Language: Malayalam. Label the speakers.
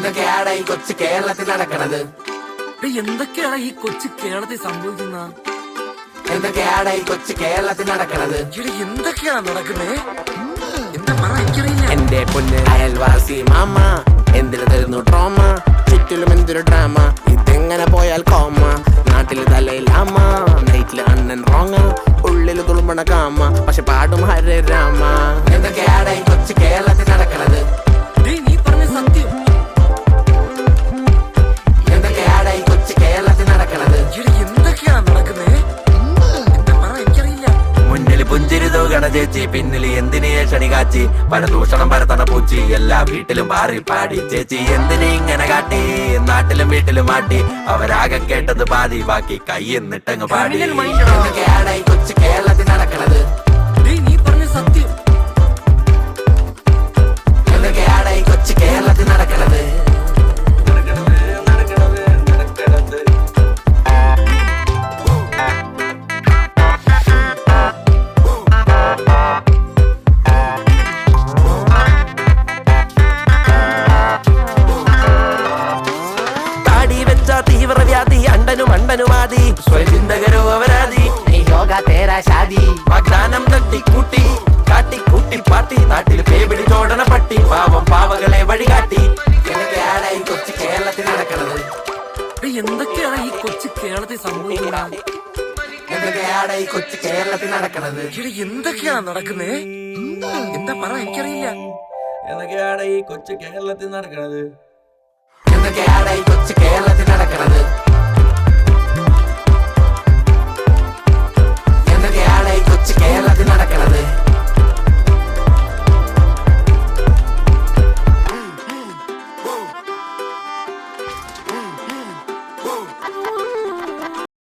Speaker 1: എന്തൊക്കെയാണ് ഈ കൊച്ചു കേരളത്തിൽ നടക്കണത്?
Speaker 2: എന്തൊക്കെയാണ് ഈ കൊച്ചു കേരളത്തിൽ സംഭവിക്കുന്ന?
Speaker 1: എന്തൊക്കെയാണ് ഈ കൊച്ചു കേരളത്തിൽ നടക്കണത്?
Speaker 2: എന്തൊക്കെയാണ് നടക്കുന്നത്? എന്താ പറ, എനിക്കറിയില്ല.
Speaker 1: എന്റെ പൊന്ന് അയൽവാസി മാമ എന്തിനു തരുന്നു ട്രോമ, ചുറ്റിലും എന്തൊരു ഡ്രാമ, ഇതെങ്ങനെ പോയാൽ കോമ. നാട്ടില് തലയിലാമ, നൈറ്റില് അണ്ണൻ റോങ്ങ, ഉള്ളില് തുളുമ്പണ കാമ, പക്ഷെ പാടും ഹരേ രാമ. എന്തൊക്കെയാണ് ഈ കൊച്ചു കേരളത്തിൽ നടക്കണത്?
Speaker 2: നീ പറഞ്ഞ സത്യം.
Speaker 1: എന്തൊക്കെയാണ് ഈ കൊച്ചു കേരളത്തിൽ നടക്കണത്?
Speaker 2: എന്തൊക്കെയാണ് നടക്കുന്നത്? എന്താ പറ, എനിക്കറിയില്ല.
Speaker 3: മുന്നില് പുഞ്ചിരി തൂകണ ചേച്ചി, പിന്നില് എന്തിനെ ക്ഷണി കാച്ചി, പരദൂഷണം പരത്തണ പൂച്ചി, എല്ലാ വീട്ടിലും പാറി പാടി ചേച്ചി എന്തിനെ ഇങ്ങനെ കാട്ടി. നാട്ടിലും വീട്ടിലും മാട്ടി, അവരാകെ കേട്ടത് പാതി, ബാക്കി കൈന്നിട്ടങ്ങ് പാടി.
Speaker 1: എന്തൊക്കെയാണ് ഈ കൊച്ചു കേരളത്തിൽ നടക്കണത്?
Speaker 2: നീ പറഞ്ഞ സത്യം.
Speaker 1: എന്തൊക്കെയാണ് ഈ കൊച്ചു കേരളത്തിൽ നടക്കണത്?
Speaker 3: തീവ്രവ്യാധി അണ്ടനും അണ്ടനുമാതി, സ്വയചിന്തകരോ അവരാതി, വാഗ്ദാനം തട്ടിക്കൂട്ടി കാട്ടിക്കൂട്ടി പാട്ടി, നാട്ടിൽ പേപിടി ചോടണ പട്ടി, പാവം പാവകളെ വഴികാട്ടി.
Speaker 1: എന്തൊക്കെയാണ് ഈ കൊച്ചു കേരളത്തിൽ നടക്കണത്?
Speaker 2: എന്തൊക്കെയാണ് ഈ കൊച്ചു കേരളത്തിൽ സംഭവിക്കുന്നത്?
Speaker 1: എന്തൊക്കെയാണ് ഈ കൊച്ചു കേരളത്തിൽ നടക്കണത്?
Speaker 2: എന്തൊക്കെയാണ് നടക്കുന്നത്? എന്താ പറ, എനിക്കറിയില്ല.
Speaker 3: എന്തൊക്കെയാണ് ഈ കൊച്ചു കേരളത്തിൽ നടക്കണത്?
Speaker 1: എന്തൊക്കെയാണ് ഈ കൊച്ചു